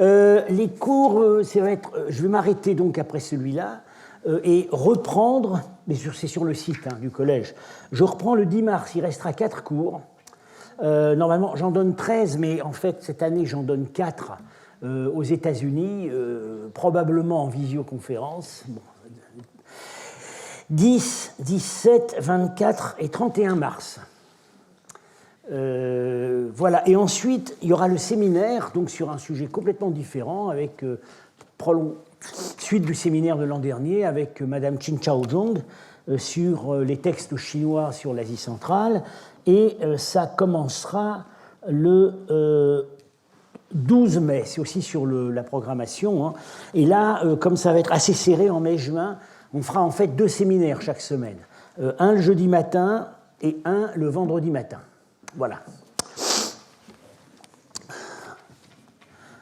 Les cours, je vais m'arrêter donc après celui-là et reprendre, mais c'est sur le site du collège. Je reprends le 10 mars, il restera 4 cours. Normalement, j'en donne 13, mais en fait, cette année, j'en donne 4 aux États-Unis, probablement en visioconférence. Bon. 10, 17, 24 et 31 mars. Voilà. Et ensuite, il y aura le séminaire, donc sur un sujet complètement différent, avec suite du séminaire de l'an dernier, avec Madame Qin Chaozhong sur les textes chinois sur l'Asie centrale. Et ça commencera le 12 mai, c'est aussi sur la programmation. Et là, comme ça va être assez serré en mai-juin, on fera en fait 2 séminaires chaque semaine. Un le jeudi matin et un le vendredi matin. Voilà.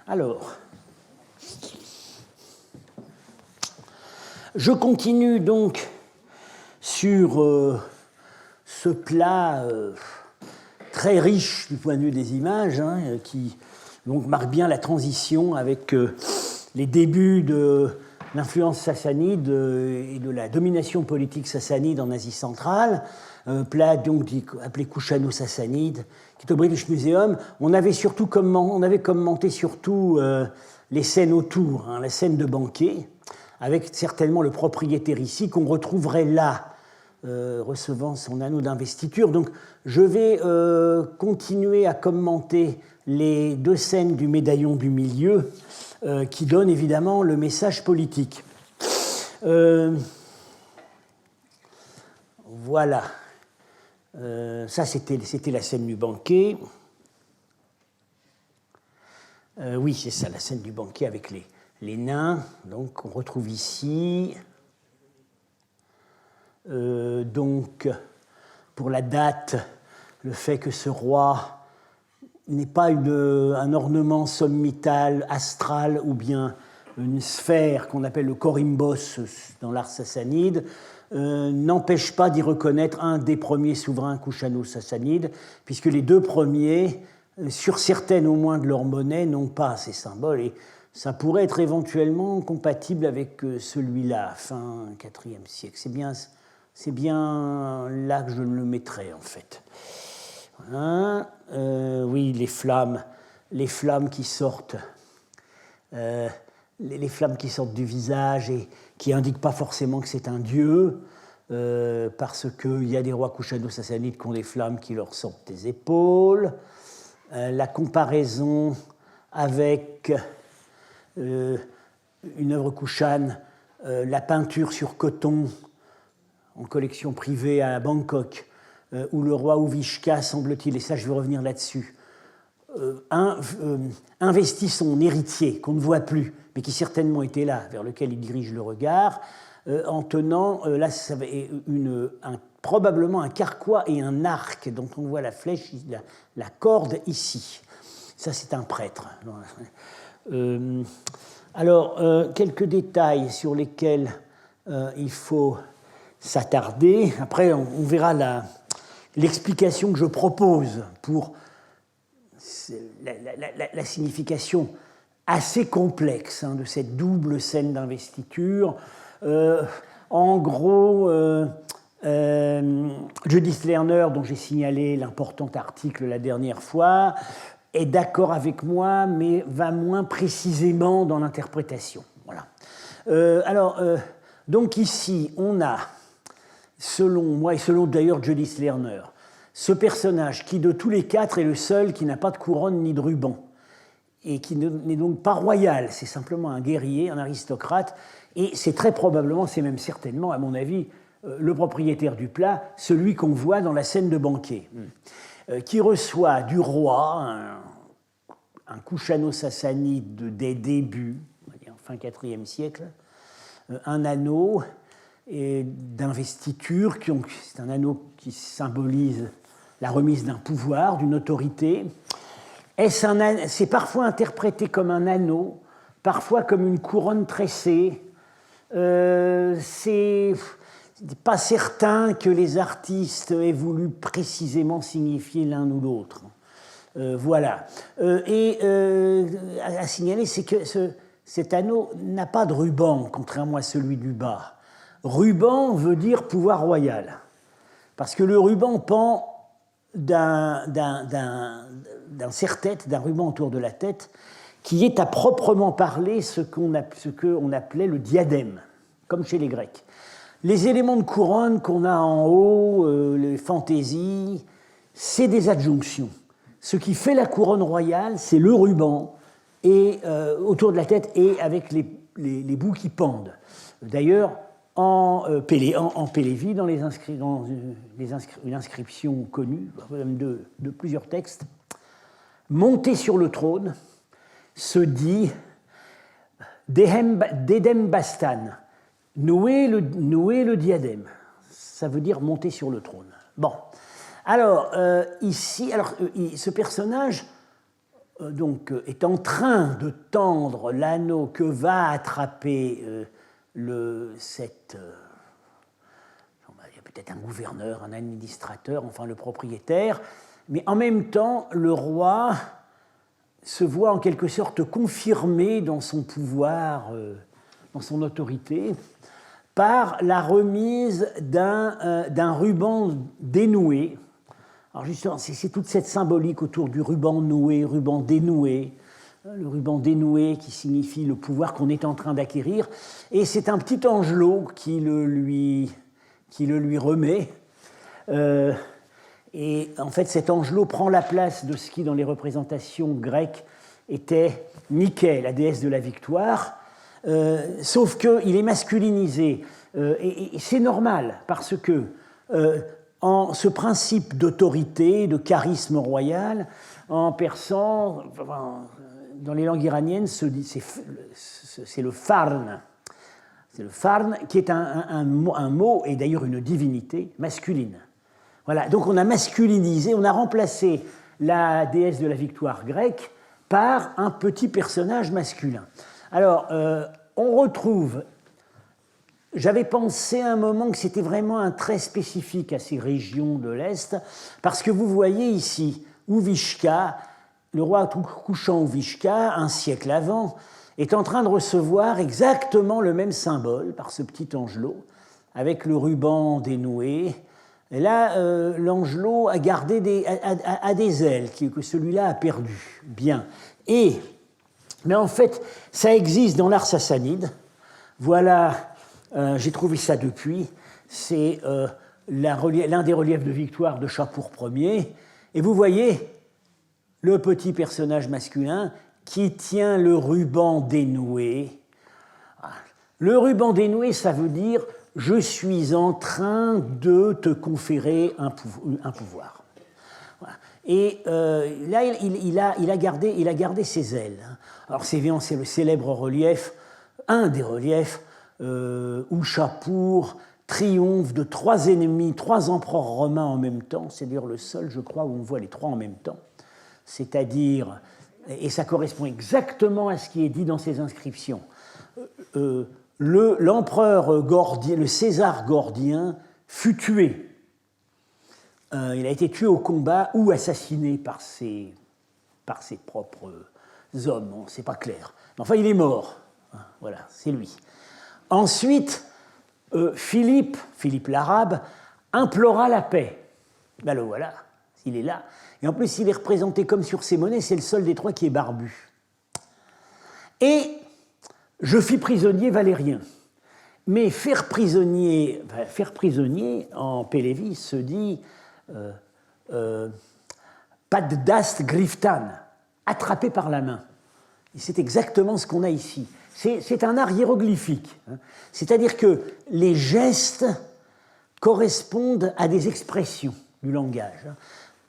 Alors, je continue donc sur ce plat très riche du point de vue des images, qui donc marque bien la transition avec les débuts de l'influence sassanide et de la domination politique sassanide en Asie centrale, plat donc appelé Kushano-sassanide, qui est au British Museum. On avait commenté surtout les scènes autour, la scène de banquet, avec certainement le propriétaire ici qu'on retrouverait là, recevant son anneau d'investiture. Donc je vais continuer à commenter les 2 scènes du médaillon du milieu, qui donne évidemment le message politique. Voilà. Ça, c'était la scène du banquet. Oui, c'est ça, la scène du banquet avec les nains. Donc, on retrouve ici. Donc, pour la date, le fait que ce roi n'est pas un ornement sommital, astral, ou bien une sphère qu'on appelle le korimbos dans l'art sassanide, n'empêche pas d'y reconnaître un des premiers souverains kushano-sassanides, puisque les 2 premiers, sur certaines au moins de leurs monnaies, n'ont pas ces symboles, et ça pourrait être éventuellement compatible avec celui-là, fin IVe siècle. C'est bien là que je le mettrais, en fait. Oui, les flammes qui sortent, les flammes qui sortent du visage et qui indiquent pas forcément que c'est un dieu, parce qu'il y a des rois kushano-sassanides qui ont des flammes qui leur sortent des épaules. La comparaison avec une œuvre kushane, la peinture sur coton en collection privée à Bangkok, où le roi Uvishka, semble-t-il, et ça je vais revenir là-dessus, investit son héritier, qu'on ne voit plus, mais qui certainement était là, vers lequel il dirige le regard, en tenant, là, probablement un carquois et un arc, dont on voit la flèche, la corde ici. Ça, c'est un prêtre. Alors, quelques détails sur lesquels il faut s'attarder. Après, on verra l'explication que je propose pour la signification assez complexe de cette double scène d'investiture. En gros, Judith Lerner, dont j'ai signalé l'important article la dernière fois, est d'accord avec moi, mais va moins précisément dans l'interprétation. Voilà. Donc ici, on a, selon moi et selon d'ailleurs Judith Lerner, ce personnage qui, de tous les 4, est le seul qui n'a pas de couronne ni de ruban, et qui n'est donc pas royal, c'est simplement un guerrier, un aristocrate, et c'est très probablement, c'est même certainement, à mon avis, le propriétaire du plat, celui qu'on voit dans la scène de banquet, qui reçoit du roi, un kushano-sassanide des débuts, on va dire fin IVe siècle, un anneau d'investiture, c'est un anneau qui symbolise la remise d'un pouvoir, d'une autorité. C'est parfois interprété comme un anneau, parfois comme une couronne tressée. C'est pas certain que les artistes aient voulu précisément signifier l'un ou l'autre. Voilà. À signaler, c'est que cet anneau n'a pas de ruban, contrairement à celui du bas. Ruban veut dire pouvoir royal, parce que le ruban pend d'un serre-tête, d'un ruban autour de la tête, qui est à proprement parler ce qu'on appelait le diadème, comme chez les Grecs. Les éléments de couronne qu'on a en haut, les fantaisies, c'est des adjonctions. Ce qui fait la couronne royale, c'est le ruban et, autour de la tête et avec les bouts qui pendent. D'ailleurs, en Pélévis, dans une inscription connue de plusieurs textes, monté sur le trône se dit Dedem Bastan, nouer le diadème. Ça veut dire monter sur le trône. Bon. Alors, ici, ce personnage est en train de tendre l'anneau que va attraper il y a peut-être un gouverneur, un administrateur, enfin le propriétaire, mais en même temps, le roi se voit en quelque sorte confirmé dans son pouvoir, dans son autorité, par la remise d'un ruban dénoué. Alors justement, c'est toute cette symbolique autour du ruban noué, ruban dénoué, le ruban dénoué qui signifie le pouvoir qu'on est en train d'acquérir, et c'est un petit angelot qui le lui remet. Et en fait, cet angelot prend la place de ce qui, dans les représentations grecques, était Niké, la déesse de la victoire, sauf qu'il est masculinisé. Et c'est normal, parce que en ce principe d'autorité, de charisme royal, en persan, dans les langues iraniennes, c'est le farn. C'est le farn qui est un mot, et d'ailleurs une divinité masculine. Voilà, donc on a masculinisé, on a remplacé la déesse de la victoire grecque par un petit personnage masculin. Alors, on retrouve, j'avais pensé à un moment que c'était vraiment un trait spécifique à ces régions de l'Est, parce que vous voyez ici, Uvishka, le roi couchant Uvishka, un siècle avant, est en train de recevoir exactement le même symbole par ce petit angelot, avec le ruban dénoué. Et là, l'angelot a gardé des ailes que celui-là a perdu. Bien. Mais en fait, ça existe dans l'art sassanide. Voilà, j'ai trouvé ça depuis. C'est l'un des reliefs de victoire de Shapur Ier. Et vous voyez le petit personnage masculin qui tient le ruban dénoué. Le ruban dénoué, ça veut dire « je suis en train de te conférer un pouvoir ». Voilà. Et là, il a gardé ses ailes. Alors c'est le célèbre relief, un des reliefs, où Shapur triomphe de 3 ennemis, 3 empereurs romains en même temps. C'est d'ailleurs le seul, je crois, où on voit les 3 en même temps. C'est-à-dire, et ça correspond exactement à ce qui est dit dans ces inscriptions, l'empereur Gordien, le César Gordien, fut tué. Il a été tué au combat ou assassiné par ses propres hommes, c'est pas clair. Mais enfin, il est mort. Voilà, c'est lui. Ensuite, Philippe l'Arabe, implora la paix. Ben le voilà, il est là. Et en plus, il est représenté comme sur ses monnaies, c'est le seul des 3 qui est barbu. Et je fis prisonnier Valérien. Mais faire prisonnier en Pélévis se dit Paddast Griftan, attrapé par la main. Et c'est exactement ce qu'on a ici. C'est un art hiéroglyphique. C'est-à-dire que les gestes correspondent à des expressions du langage.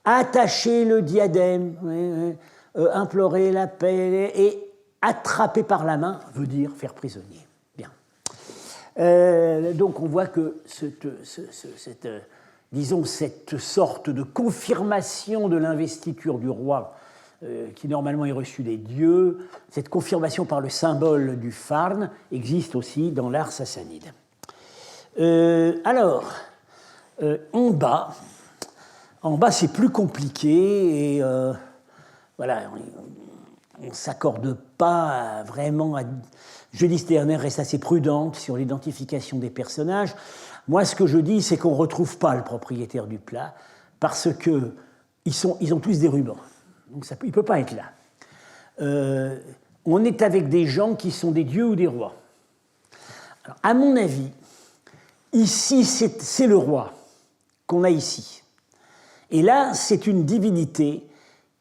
Attacher le diadème, implorer la paix, et attraper par la main veut dire faire prisonnier. Bien. Donc on voit que cette sorte de confirmation de l'investiture du roi, qui normalement est reçue des dieux, cette confirmation par le symbole du farn existe aussi dans l'art sassanide. En bas c'est plus compliqué, et voilà, on ne s'accorde pas vraiment à... Judith Sterner reste assez prudente sur l'identification des personnages. Moi, ce que je dis, c'est qu'on ne retrouve pas le propriétaire du plat parce qu'ils ont tous des rubans. Donc il ne peut pas être là. On est avec des gens qui sont des dieux ou des rois. Alors, à mon avis, ici, c'est le roi qu'on a ici. Et là, c'est une divinité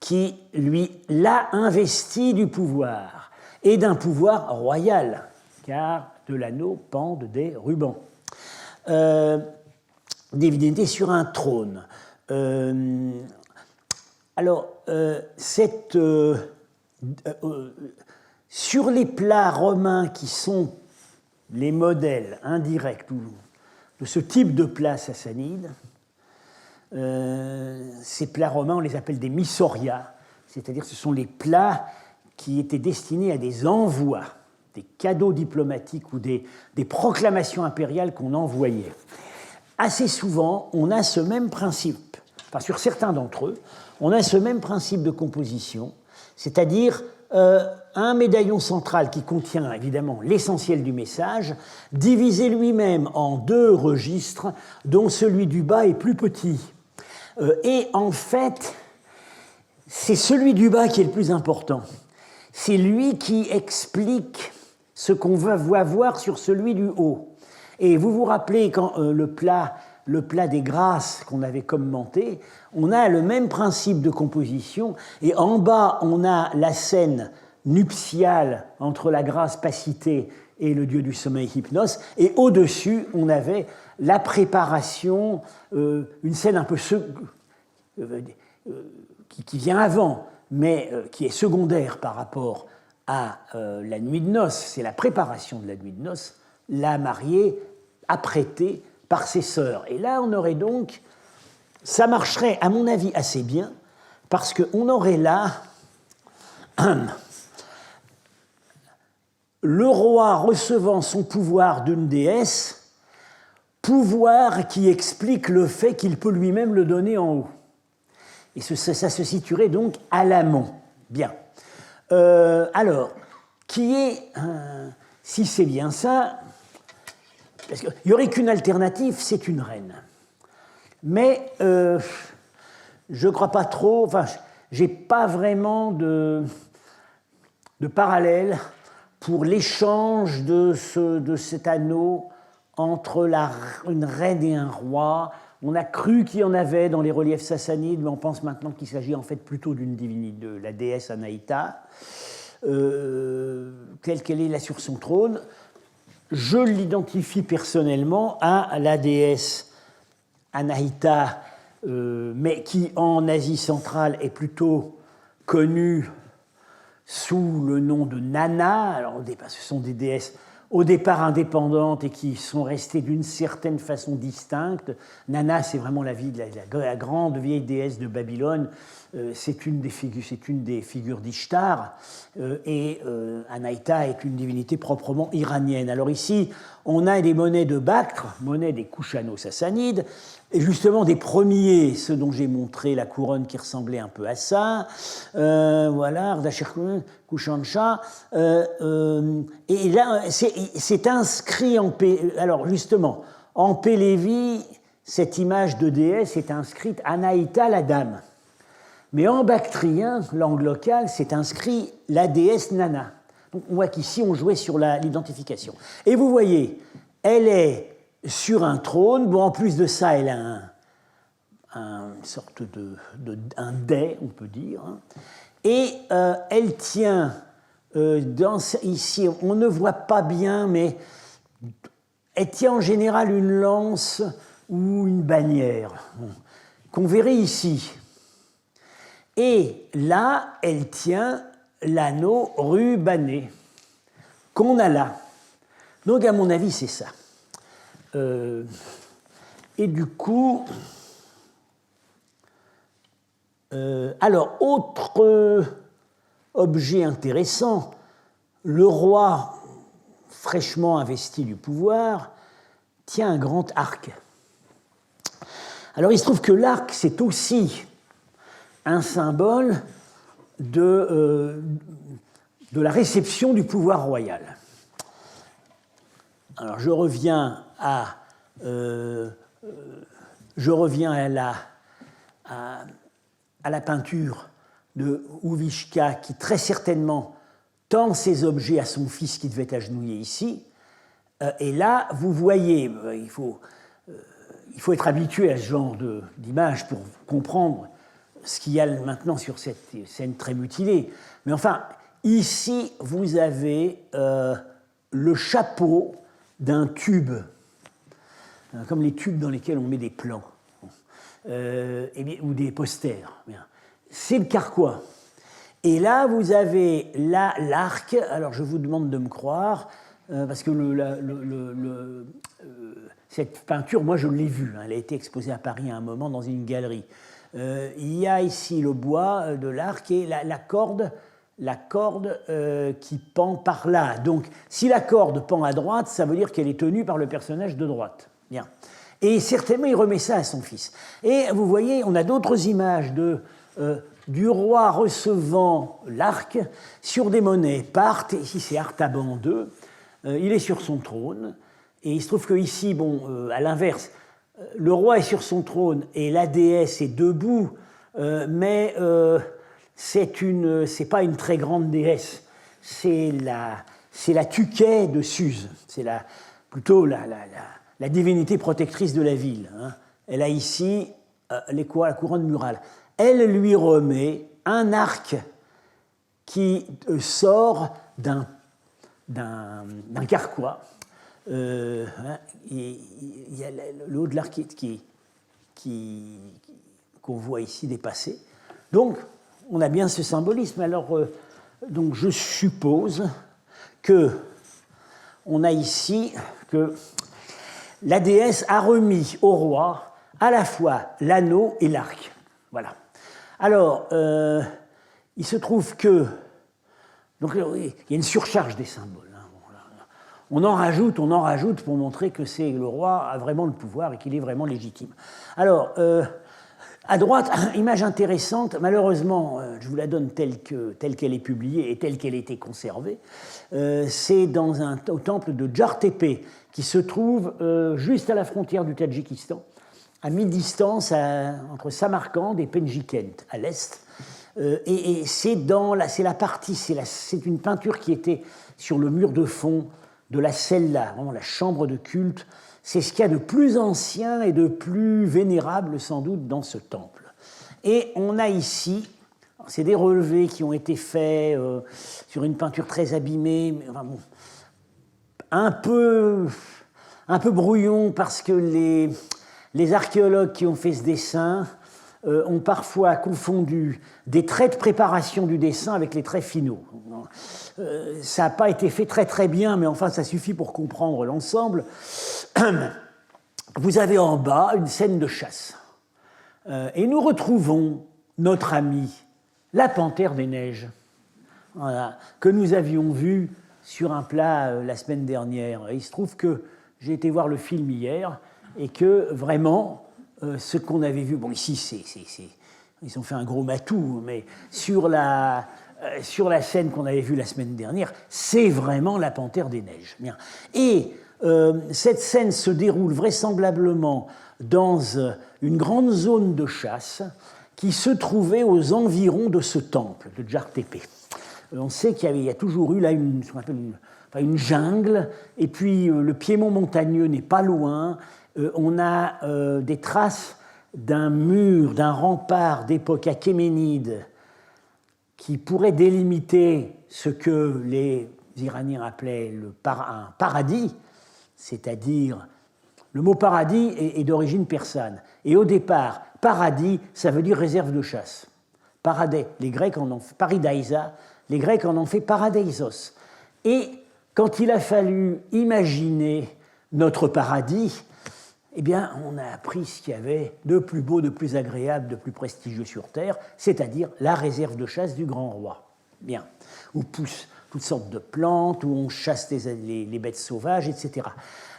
qui, lui, l'a investi du pouvoir, et d'un pouvoir royal, car de l'anneau pendent des rubans. Divinité sur un trône. Sur les plats romains qui sont les modèles indirects de ce type de plats sassanides, ces plats romains, on les appelle des missoria, c'est-à-dire ce sont les plats qui étaient destinés à des envois, des cadeaux diplomatiques ou des proclamations impériales qu'on envoyait. Assez souvent, on a ce même principe, enfin sur certains d'entre eux, on a ce même principe de composition, c'est-à-dire un médaillon central qui contient évidemment l'essentiel du message, divisé lui-même en 2 registres, dont celui du bas est plus petit. Et en fait, c'est celui du bas qui est le plus important. C'est lui qui explique ce qu'on va voir sur celui du haut. Et vous vous rappelez quand le plat des grâces qu'on avait commenté, on a le même principe de composition, et en bas, on a la scène nuptiale entre la grâce Pacité et le dieu du sommeil Hypnos, et au-dessus, on avait la préparation, une scène un peu qui vient avant, mais qui est secondaire par rapport à la nuit de noces, c'est la préparation de la nuit de noces, la mariée apprêtée par ses sœurs. Et là, on aurait donc, ça marcherait à mon avis assez bien, parce qu'on aurait là le roi recevant son pouvoir d'une déesse, pouvoir qui explique le fait qu'il peut lui-même le donner en haut. Et ça se situerait donc à l'amont. Bien. Alors, si c'est bien ça, parce qu'il n'y aurait qu'une alternative, c'est une reine. Mais je ne crois pas trop, enfin, je n'ai pas vraiment de parallèle pour l'échange de cet anneau entre une reine et un roi. On a cru qu'il y en avait dans les reliefs sassanides, mais on pense maintenant qu'il s'agit en fait plutôt d'une divinité, de la déesse Anaïta, telle qu'elle est là sur son trône. Je l'identifie personnellement à la déesse Anaïta, mais qui en Asie centrale est plutôt connue sous le nom de Nana. Alors, ce sont des déesses au départ indépendantes et qui sont restées d'une certaine façon distinctes. Nana, c'est vraiment la grande vieille déesse de Babylone. C'est une des figures d'Ishtar. Et Anaïta est une divinité proprement iranienne. Alors ici, on a des monnaies de Bactre, monnaies des Kushano-Sassanides, et justement des premiers, ceux dont j'ai montré la couronne qui ressemblait un peu à ça. Voilà, Ardashir Kushansha. Et là, c'est inscrit en alors justement, en Pélévi, cette image de déesse est inscrite Anaïta la dame. Mais en bactrien, langue locale, c'est inscrit la déesse Nana. Donc on voit qu'ici, on jouait sur l'identification. Et vous voyez, elle est sur un trône. Bon, en plus de ça, elle a une sorte un dais, on peut dire. Hein. Et elle tient, ici, on ne voit pas bien, mais elle tient en général une lance ou une bannière, qu'on verrait ici. Et là, elle tient l'anneau rubané, qu'on a là. Donc, à mon avis, c'est ça. Et du coup... alors, autre objet intéressant, le roi, fraîchement investi du pouvoir, tient un grand arc. Alors, il se trouve que l'arc, c'est aussi un symbole de la réception du pouvoir royal. Alors je reviens à la peinture de Houwitschka qui très certainement tend ses objets à son fils qui devait être agenouillé ici. Et là, vous voyez, il faut être habitué à ce genre d'image pour comprendre ce qu'il y a maintenant sur cette scène très mutilée. Mais enfin, ici, vous avez le chapeau d'un tube, comme les tubes dans lesquels on met des plans, ou des posters. C'est le carquois. Et là, vous avez l'arc. Alors, je vous demande de me croire, parce que cette peinture, moi, je l'ai vue. Elle a été exposée à Paris à un moment dans une galerie. Il y a ici le bois de l'arc et la corde qui pend par là. Donc, si la corde pend à droite, ça veut dire qu'elle est tenue par le personnage de droite. Bien. Et certainement, il remet ça à son fils. Et vous voyez, on a d'autres images du roi recevant l'arc sur des monnaies partes. Ici, c'est Artaban II. Il est sur son trône. Et il se trouve qu'ici, à l'inverse, le roi est sur son trône et la déesse est debout, mais c'est pas une très grande déesse. C'est la Tuquet de Suse. C'est plutôt la divinité protectrice de la ville. Hein. Elle a ici la couronne murale. Elle lui remet un arc qui sort d'un carquois. Il y a le haut de l'arc qu'on voit ici dépasser. Donc, on a bien ce symbolisme. Alors, donc je suppose qu'on a ici que la déesse a remis au roi à la fois l'anneau et l'arc. Voilà. Alors, il se trouve que... Donc, il y a une surcharge des symboles. On en rajoute pour montrer que le roi a vraiment le pouvoir et qu'il est vraiment légitime. Alors, à droite, image intéressante, malheureusement, je vous la donne telle qu'elle est publiée et telle qu'elle a été conservée. C'est au temple de Djar-Tepe, qui se trouve juste à la frontière du Tadjikistan, à mi-distance entre Samarcande et Penjikent, à l'est. Et c'est une peinture qui était sur le mur de fond de la cella, vraiment la chambre de culte. C'est ce qu'il y a de plus ancien et de plus vénérable sans doute dans ce temple. Et on a ici, c'est des relevés qui ont été faits sur une peinture très abîmée, mais enfin bon, un peu brouillon parce que les archéologues qui ont fait ce dessin ont parfois confondu des traits de préparation du dessin avec les traits finaux. Ça n'a pas été fait très très bien, mais enfin ça suffit pour comprendre l'ensemble. Vous avez en bas une scène de chasse. Et nous retrouvons notre amie, la panthère des neiges, voilà, que nous avions vue sur un plat la semaine dernière. Et il se trouve que j'ai été voir le film hier et que vraiment, ce qu'on avait vu, bon ici ils ont fait un gros matou, mais sur la scène qu'on avait vue la semaine dernière, c'est vraiment la panthère des neiges. Bien. Et cette scène se déroule vraisemblablement dans une grande zone de chasse qui se trouvait aux environs de ce temple de Djar-Tepe. On sait qu'il y a toujours eu là ce qu'on appelle une jungle, et puis le piémont montagneux n'est pas loin. On a des traces d'un mur, d'un rempart d'époque achéménide qui pourrait délimiter ce que les Iraniens appelaient un paradis, c'est-à-dire le mot paradis est d'origine persane. Et au départ, paradis, ça veut dire réserve de chasse. Paradais, les Grecs en ont fait paradiesa, les Grecs en ont fait paradeisos. Et quand il a fallu imaginer notre paradis, eh bien, on a appris ce qu'il y avait de plus beau, de plus agréable, de plus prestigieux sur Terre, c'est-à-dire la réserve de chasse du grand roi. Bien, où poussent toutes sortes de plantes, où on chasse les bêtes sauvages, etc.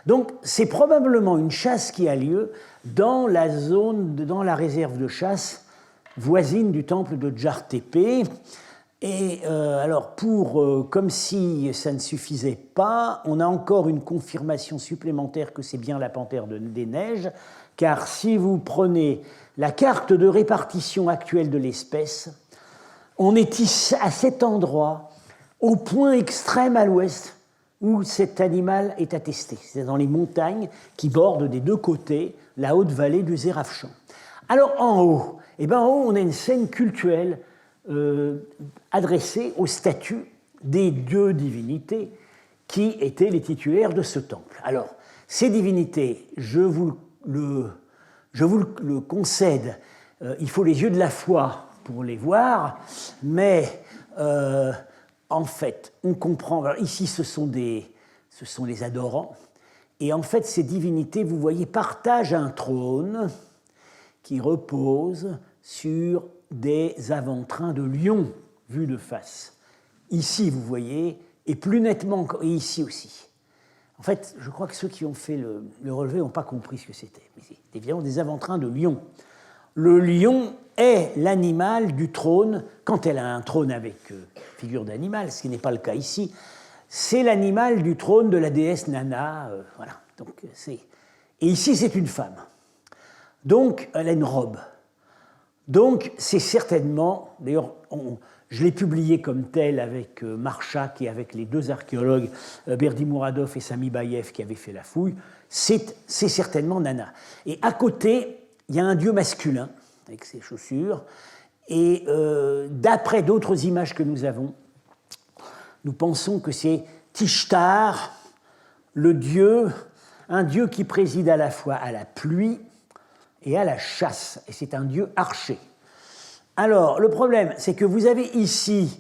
Donc, c'est probablement une chasse qui a lieu dans la réserve de chasse voisine du temple de Djar-Tepe. Et alors, comme si ça ne suffisait pas, on a encore une confirmation supplémentaire que c'est bien la panthère des neiges, car si vous prenez la carte de répartition actuelle de l'espèce, on est à cet endroit, au point extrême à l'ouest, où cet animal est attesté. C'est dans les montagnes qui bordent des deux côtés la haute vallée du Zérafchan. Alors en haut, on a une scène cultuelle adressée aux statues des deux divinités qui étaient les titulaires de ce temple. Alors, ces divinités, je vous le concède, il faut les yeux de la foi pour les voir, mais en fait, on comprend. Alors ici, ce sont les adorants, et en fait, ces divinités, vous voyez, partagent un trône qui repose sur des avant-trains de lion vus de face. Ici, vous voyez, et plus nettement, et ici aussi. En fait, je crois que ceux qui ont fait le relevé n'ont pas compris ce que c'était. Mais c'est évidemment des avant-trains de lion. Le lion est l'animal du trône, quand elle a un trône avec figure d'animal, ce qui n'est pas le cas ici, c'est l'animal du trône de la déesse Nana. Voilà. Donc, et ici, c'est une femme. Donc, elle a une robe. Donc, c'est certainement, d'ailleurs, je l'ai publié comme tel avec Marchak et avec les deux archéologues, Berdimouradov et Sami Bayev, qui avaient fait la fouille, c'est certainement Nana. Et à côté, il y a un dieu masculin, avec ses chaussures, et d'après d'autres images que nous avons, nous pensons que c'est Tishtar, un dieu qui préside à la fois à la pluie et à la chasse, et c'est un dieu archer. Alors, le problème, c'est que vous avez ici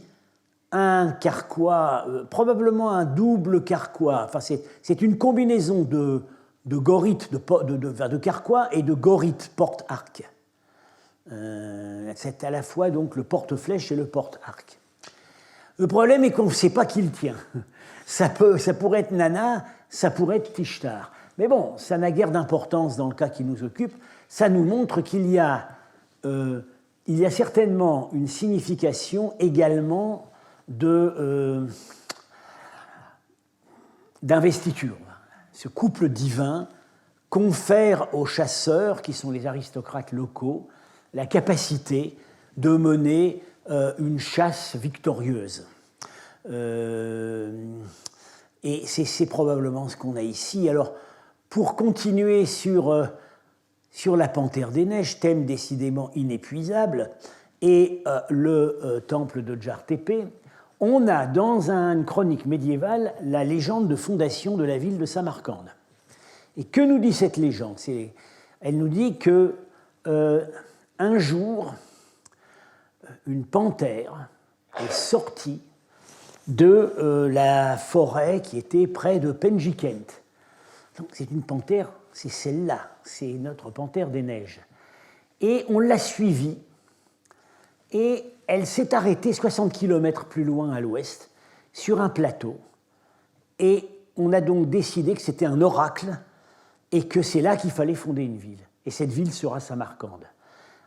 un carquois, probablement un double carquois, enfin c'est une combinaison de gorite, de carquois et de gorite porte-arc. C'est à la fois donc le porte-flèche et le porte-arc. Le problème est qu'on ne sait pas qui le tient. Ça pourrait être Nana, ça pourrait être Tishtar. Mais bon, ça n'a guère d'importance dans le cas qui nous occupe. Ça nous montre qu'il y a certainement une signification également d'investiture. Ce couple divin confère aux chasseurs, qui sont les aristocrates locaux, la capacité de mener une chasse victorieuse. Et c'est probablement ce qu'on a ici. Alors, pour continuer sur la panthère des neiges, thème décidément inépuisable, et le temple de Djar-Tepe, on a dans une chronique médiévale la légende de fondation de la ville de Samarcande. Et que nous dit cette légende? Elle nous dit que un jour, une panthère est sortie de la forêt qui était près de Penjikent. Donc c'est une panthère, c'est celle-là, c'est notre panthère des neiges. Et on l'a suivie, et elle s'est arrêtée 60 km plus loin à l'ouest, sur un plateau. Et on a donc décidé que c'était un oracle, et que c'est là qu'il fallait fonder une ville. Et cette ville sera Samarcande.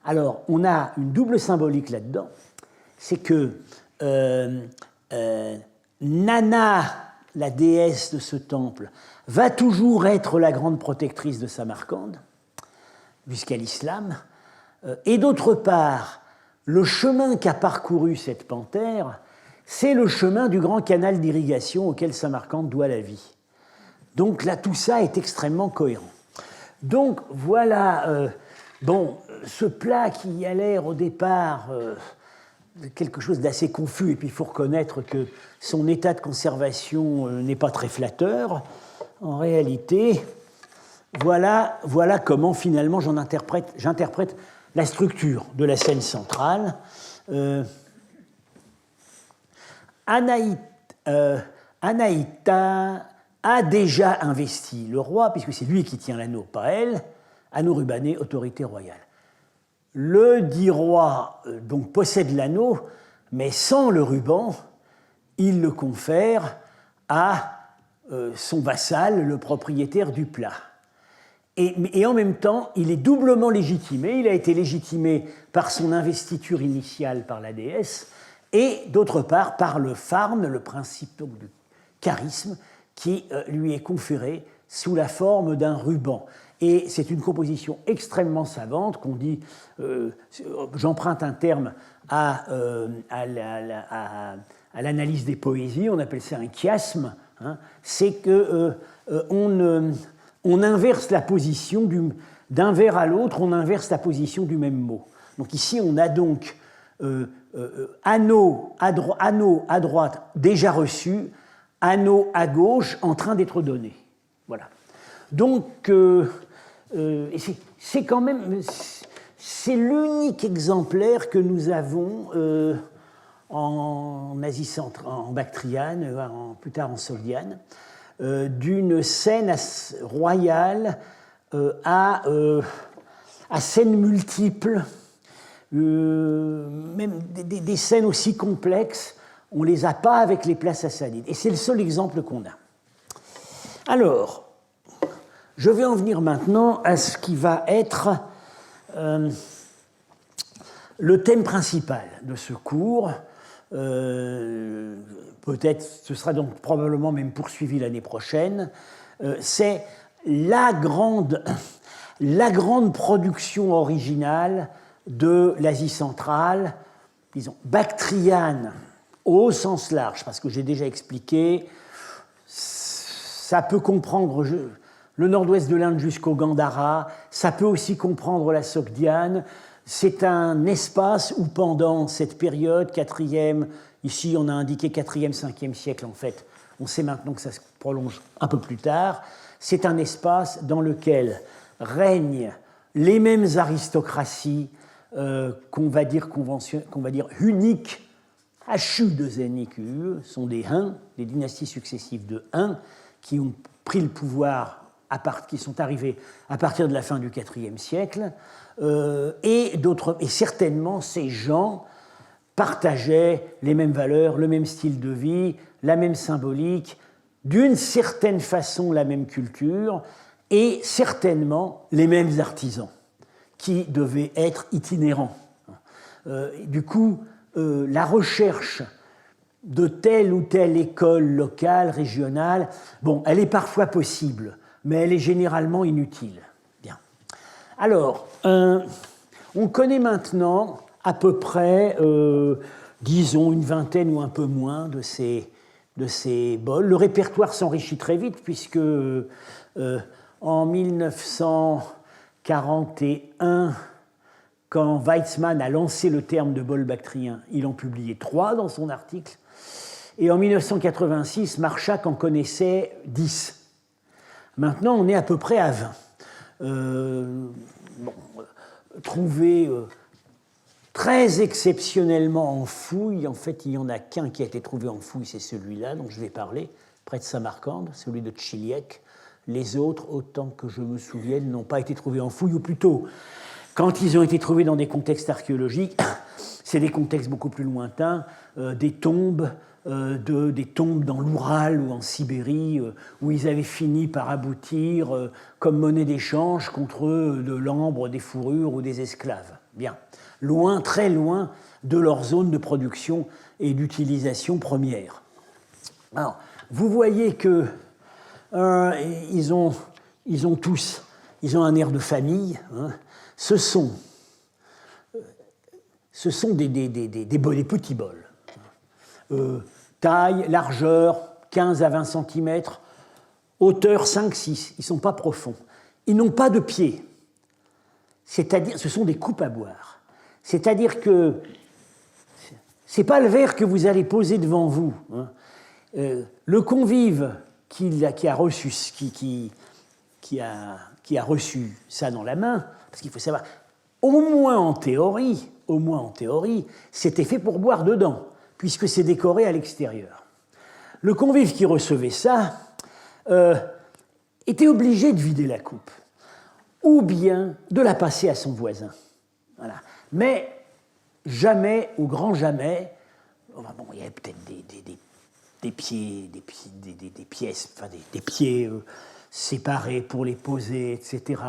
Alors, on a une double symbolique là-dedans, c'est que Nana, la déesse de ce temple, va toujours être la grande protectrice de Samarcande, jusqu'à l'islam, et d'autre part, le chemin qu'a parcouru cette panthère, c'est le chemin du grand canal d'irrigation auquel Samarcande doit la vie. Donc là, tout ça est extrêmement cohérent. Donc voilà, ce plat qui a l'air au départ quelque chose d'assez confus, et puis il faut reconnaître que son état de conservation n'est pas très flatteur. En réalité, voilà comment finalement j'interprète la structure de la scène centrale. Anaïta a déjà investi le roi, puisque c'est lui qui tient l'anneau, pas elle, anneau rubané, autorité royale. Le dit roi donc possède l'anneau, mais sans le ruban, il le confère à son vassal, le propriétaire du plat. Et en même temps, il est doublement légitimé. Il a été légitimé par son investiture initiale par la déesse et d'autre part par le farme, le principe du charisme, qui lui est conféré sous la forme d'un ruban. Et c'est une composition extrêmement savante qu'on dit, j'emprunte un terme à l'analyse des poésies, on appelle ça un chiasme, hein, c'est qu'on inverse la position d'un vers à l'autre, on inverse la position du même mot. Donc ici, on a donc anneau à droite déjà reçu, anneau à gauche en train d'être donné. Voilà. Donc, c'est quand même, c'est l'unique exemplaire que nous avons en Asie centrale, en Bactriane, plus tard en Sogdiane, d'une scène royale à scènes multiples, même des scènes aussi complexes, on ne les a pas avec les plats sassanides. Et c'est le seul exemple qu'on a. Alors, je vais en venir maintenant à ce qui va être le thème principal de ce cours. Peut-être, ce sera donc probablement même poursuivi l'année prochaine. C'est la grande production originale de l'Asie centrale, disons bactriane au sens large, parce que j'ai déjà expliqué, ça peut comprendre le nord-ouest de l'Inde jusqu'au Gandhara, ça peut aussi comprendre la Sogdiane. C'est un espace où pendant cette période, 4e, ici on a indiqué 4e, 5e siècle en fait, on sait maintenant que ça se prolonge un peu plus tard, c'est un espace dans lequel règnent les mêmes aristocraties qu'on va dire uniques, HU de Zeniku, sont des Huns, des dynasties successives de Huns, qui ont pris le pouvoir, qui sont arrivés à partir de la fin du IVe siècle, et certainement ces gens partageaient les mêmes valeurs, le même style de vie, la même symbolique, d'une certaine façon la même culture, et certainement les mêmes artisans, qui devaient être itinérants. Du coup, la recherche de telle ou telle école locale, régionale, bon, elle est parfois possible, mais elle est généralement inutile. Bien. Alors, on connaît maintenant à peu près, disons, une vingtaine ou un peu moins de ces bols. Le répertoire s'enrichit très vite, puisque en 1941, quand Weizmann a lancé le terme de bol bactrien, il en publiait 3 dans son article. Et en 1986, Marchak en connaissait 10. Maintenant, on est à peu près à 20. Trouvé très exceptionnellement en fouille, en fait, il n'y en a qu'un qui a été trouvé en fouille, c'est celui-là dont je vais parler, près de Samarcande, celui de Tchiliek. Les autres, autant que je me souvienne, n'ont pas été trouvés en fouille, ou plutôt, quand ils ont été trouvés dans des contextes archéologiques, c'est des contextes beaucoup plus lointains, des tombes dans l'Oural ou en Sibérie, où ils avaient fini par aboutir comme monnaie d'échange contre de l'ambre, des fourrures ou des esclaves. Bien, loin, très loin de leur zone de production et d'utilisation première. Alors, vous voyez que ils ont un air de famille. Hein. Ce sont des petits bols. Taille, largeur, 15 à 20 cm, hauteur 5-6. Ils ne sont pas profonds. Ils n'ont pas de pieds. C'est-à-dire, ce sont des coupes à boire. C'est-à-dire que ce n'est pas le verre que vous allez poser devant vous. Hein. Le convive qui a reçu ça dans la main, parce qu'il faut savoir, au moins en théorie, c'était fait pour boire dedans, puisque c'est décoré à l'extérieur. Le convive qui recevait ça était obligé de vider la coupe, ou bien de la passer à son voisin. Voilà. Mais jamais, au grand jamais, bon, il y avait peut-être des pieds séparés pour les poser, etc.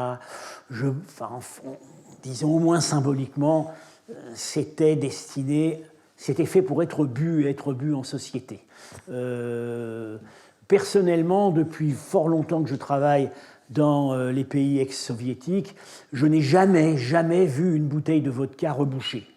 Disons au moins symboliquement, c'était destiné, c'était fait pour être bu en société. Personnellement, depuis fort longtemps que je travaille dans les pays ex-soviétiques, je n'ai jamais vu une bouteille de vodka rebouchée.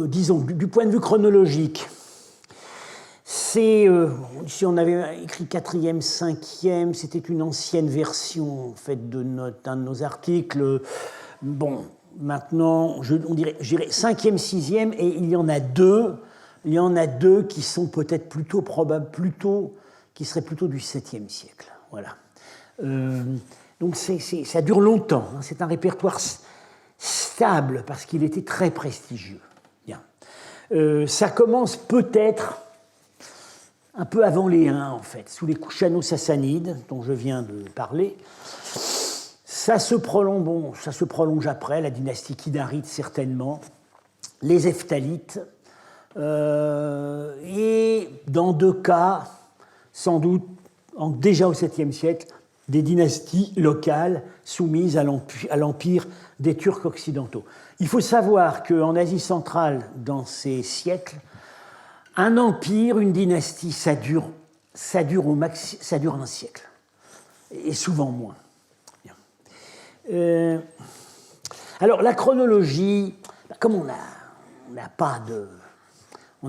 Disons, du point de vue chronologique, si on avait écrit 4e, 5e, c'était une ancienne version en fait, d'un de nos articles. Bon, maintenant, on dirait 5e, 6e, et il y en a deux qui sont peut-être plutôt probables, qui seraient plutôt du 7e siècle. Voilà. Donc ça dure longtemps, hein. C'est un répertoire stable parce qu'il était très prestigieux. Bien. Ça commence peut-être un peu avant les Huns, en fait, sous les Kushano-Sassanides, dont je viens de parler. Ça se prolonge après, la dynastie Kidarite certainement, les Hephthalites, et dans 2 cas, sans doute, déjà au 7e siècle, des dynasties locales soumises à l'empire des Turcs occidentaux. Il faut savoir qu'en Asie centrale, dans ces siècles, un empire, une dynastie, ça dure un siècle, et souvent moins. Alors la chronologie, comme on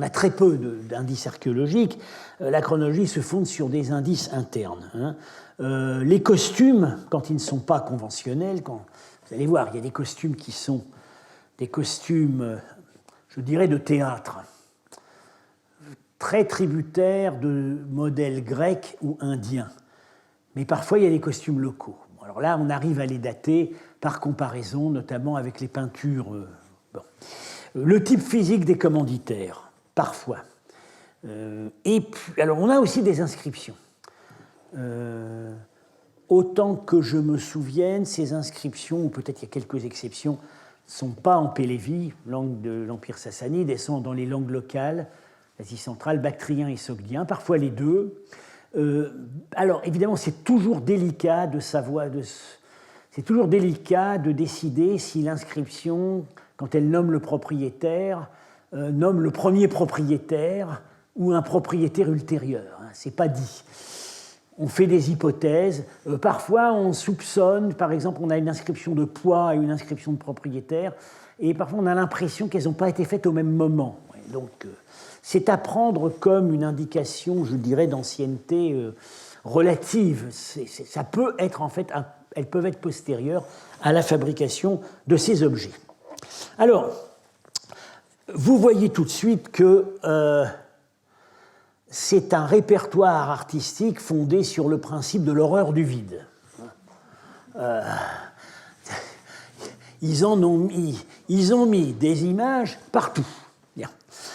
a très peu d'indices archéologiques, la chronologie se fonde sur des indices internes. Hein. Les costumes, quand ils ne sont pas conventionnels, vous allez voir, il y a des costumes qui sont des costumes, je dirais, de théâtre, très tributaires de modèles grecs ou indiens. Mais parfois, il y a des costumes locaux. Alors là, on arrive à les dater par comparaison, notamment avec les peintures. Le type physique des commanditaires, parfois. Et puis, alors, on a aussi des inscriptions. Autant que je me souvienne, ces inscriptions, ou peut-être il y a quelques exceptions, ne sont pas en Pélévi, langue de l'Empire sassanide, elles sont dans les langues locales, l'Asie centrale, bactrien et sogdien, parfois les deux. Alors, évidemment, c'est toujours délicat de décider si l'inscription, quand elle nomme le propriétaire, nomme le premier propriétaire ou un propriétaire ultérieur. Hein, c'est pas dit. On fait des hypothèses. Parfois, on soupçonne, par exemple, on a une inscription de poids et une inscription de propriétaire, et parfois on a l'impression qu'elles n'ont pas été faites au même moment. Donc, c'est à prendre comme une indication, je dirais, d'ancienneté relative. Ça peut être, en fait, elles peuvent être postérieures à la fabrication de ces objets. Alors, vous voyez tout de suite que c'est un répertoire artistique fondé sur le principe de l'horreur du vide. Ils ont mis des images partout. Bien.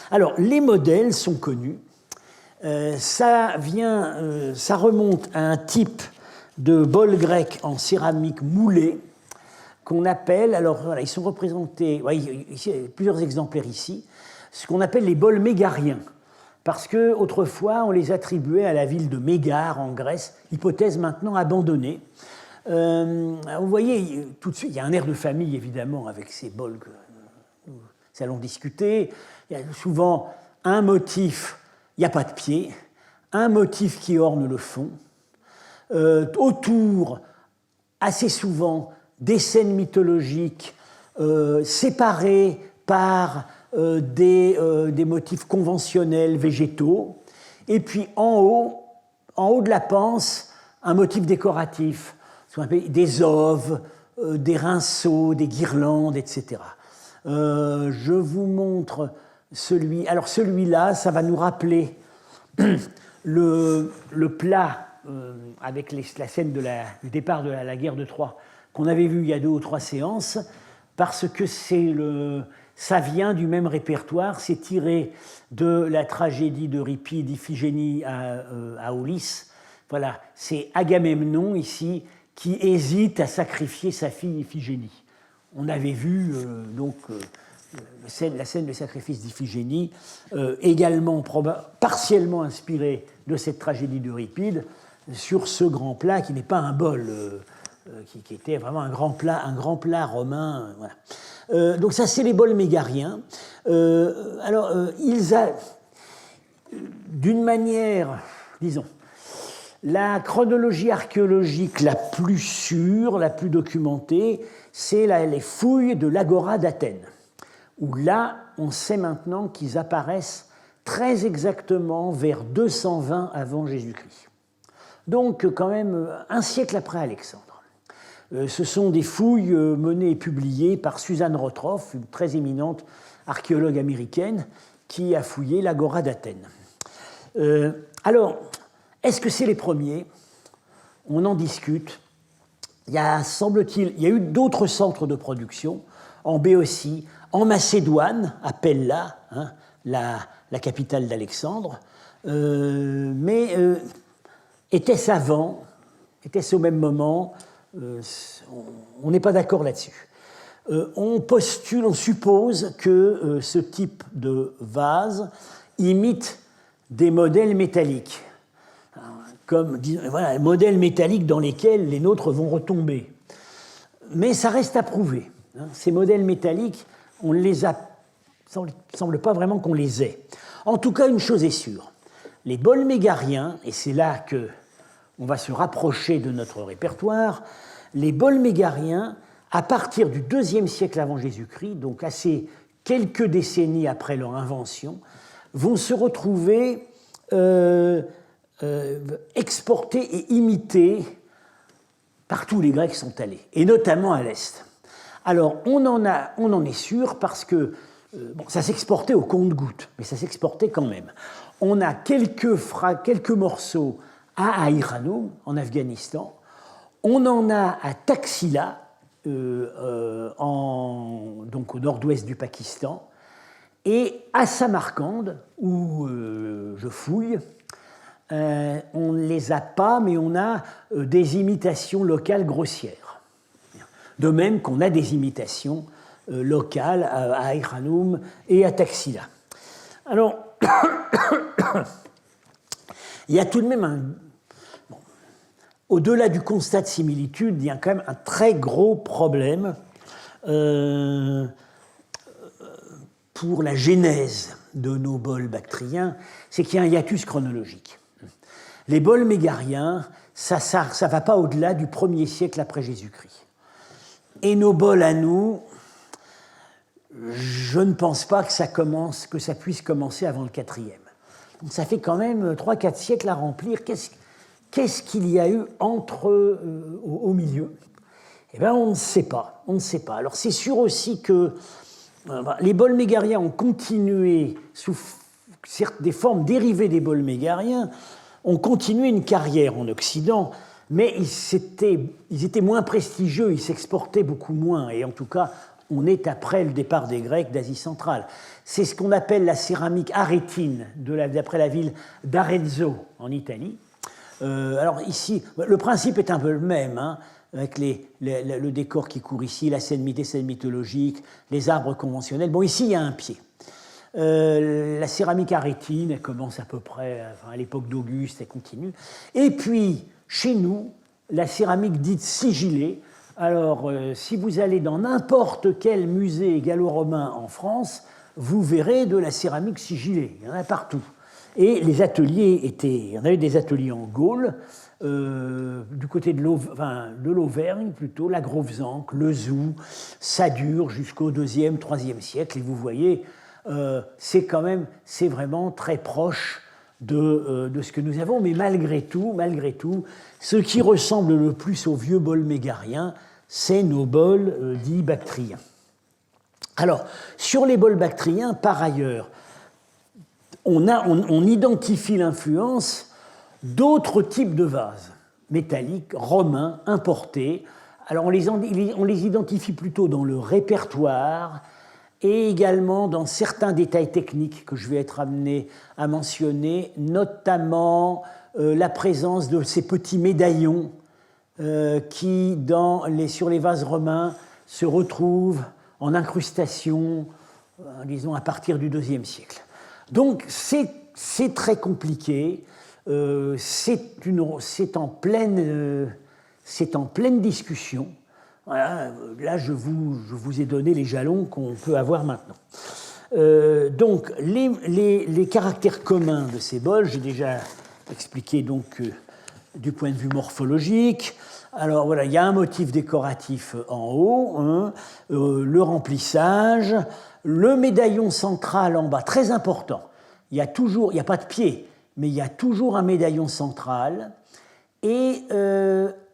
Alors, les modèles sont connus. Ça remonte à un type de bol grec en céramique moulée qu'on appelle, alors voilà, ils sont représentés, il y a plusieurs exemplaires ici, ce qu'on appelle les bols mégariens. Parce qu'autrefois, on les attribuait à la ville de Mégare, en Grèce, hypothèse maintenant abandonnée. Vous voyez, tout de suite, il y a un air de famille, évidemment, avec ces bols que nous allons discuter. Il y a souvent un motif, il n'y a pas de pied, un motif qui orne le fond. Autour, assez souvent, des scènes mythologiques séparées par des motifs conventionnels végétaux, et puis en haut de la panse, un motif décoratif, ce qu'on appelle des oves, des rinceaux, des guirlandes, etc. Je vous montre alors celui-là, ça va nous rappeler le plat avec la scène du départ de la guerre de Troie qu'on avait vu il y a 2 ou 3 séances, parce que ça vient du même répertoire, c'est tiré de la tragédie d'Euripide, Iphigénie à Aulis. Voilà, c'est Agamemnon ici qui hésite à sacrifier sa fille Iphigénie. On avait vu la scène de sacrifice d'Iphigénie, également partiellement inspirée de cette tragédie d'Euripide. sur ce grand plat qui n'est pas un bol, qui était vraiment un grand plat romain. Voilà. Donc ça, c'est les bols mégariens. D'une manière, disons, la chronologie archéologique la plus sûre, la plus documentée, c'est les fouilles de l'Agora d'Athènes, où là, on sait maintenant qu'ils apparaissent très exactement vers 220 avant Jésus-Christ. Donc, quand même, un siècle après Alexandre. Ce sont des fouilles menées et publiées par Suzanne Rotroff, une très éminente archéologue américaine, qui a fouillé l'Agora d'Athènes. Alors, est-ce que c'est les premiers? On en discute. Il y a, semble-t-il, il y a eu d'autres centres de production, en Béotie, en Macédoine, à Pella, hein, la capitale d'Alexandre, mais était-ce avant? Était-ce au même moment? On n'est pas d'accord là-dessus. On postule, on suppose que ce type de vase imite des modèles métalliques, comme voilà, modèles métalliques dans lesquels les nôtres vont retomber. Mais ça reste à prouver. Ces modèles métalliques, on les a, il ne semble pas vraiment qu'on les ait. En tout cas, une chose est sûre, les bols mégariens, et c'est là qu'on va se rapprocher de notre répertoire, les bols mégariens, à partir du IIe siècle avant Jésus-Christ, donc assez quelques décennies après leur invention, vont se retrouver exportés et imités partout où les Grecs sont allés, et notamment à l'Est. Alors, on en est sûr parce que bon, ça s'exportait au compte-gouttes, mais ça s'exportait quand même. On a quelques morceaux à Aïranoum, en Afghanistan. On en a à Taxila, donc au nord-ouest du Pakistan, et à Samarcande, où je fouille. On ne les a pas, mais on a des imitations locales grossières. De même qu'on a des imitations locales à Aïranoum et à Taxila. Alors, il y a tout de même au-delà du constat de similitude, il y a quand même un très gros problème pour la genèse de nos bols bactriens, c'est qu'il y a un hiatus chronologique. Les bols mégariens, ça ne va pas au-delà du 1er siècle après Jésus-Christ. Et nos bols à nous, je ne pense pas que ça puisse commencer avant le 4e. Donc ça fait quand même 3-4 siècles à remplir. Qu'est-ce qu'il y a eu au milieu? Eh bien, on ne sait pas. On ne sait pas. Alors, c'est sûr aussi que les bols mégariens ont continué, sous des formes dérivées des bols mégariens, ont continué une carrière en Occident, mais ils étaient moins prestigieux, ils s'exportaient beaucoup moins. Et en tout cas, on est après le départ des Grecs d'Asie centrale. C'est ce qu'on appelle la céramique arétine, d'après la ville d'Arezzo, en Italie. Alors ici, le principe est un peu le même, hein, avec le décor qui court ici, la scène mythologique, les arbres conventionnels. Bon, ici, il y a un pied. La céramique arétine, elle commence à peu près à l'époque d'Auguste, elle continue. Et puis, chez nous, la céramique dite sigillée. Alors, si vous allez dans n'importe quel musée gallo-romain en France, vous verrez de la céramique sigillée. Il y en a partout. Et les ateliers il y en avait des ateliers en Gaule, du côté de l'Auvergne plutôt, la Grovesanque, le Zou, ça dure jusqu'au 2e, 3e siècle. Et vous voyez, c'est vraiment très proche de ce que nous avons. Mais malgré tout, ce qui ressemble le plus aux vieux bols mégariens, c'est nos bols dits bactriens. Alors, sur les bols bactriens, par ailleurs, on identifie l'influence d'autres types de vases métalliques, romains, importés. Alors on les identifie plutôt dans le répertoire et également dans certains détails techniques que je vais être amené à mentionner, notamment la présence de ces petits médaillons qui, sur les vases romains, se retrouvent en incrustation, disons, à partir du IIe siècle. Donc, c'est très compliqué. c'est en pleine discussion. Voilà, là, je vous ai donné les jalons qu'on peut avoir maintenant. Donc, les caractères communs de ces bols, j'ai déjà expliqué donc du point de vue morphologique. Alors voilà, il y a un motif décoratif en haut, hein, le remplissage, le médaillon central en bas, très important. Il n'y a pas de pied, mais il y a toujours un médaillon central. Et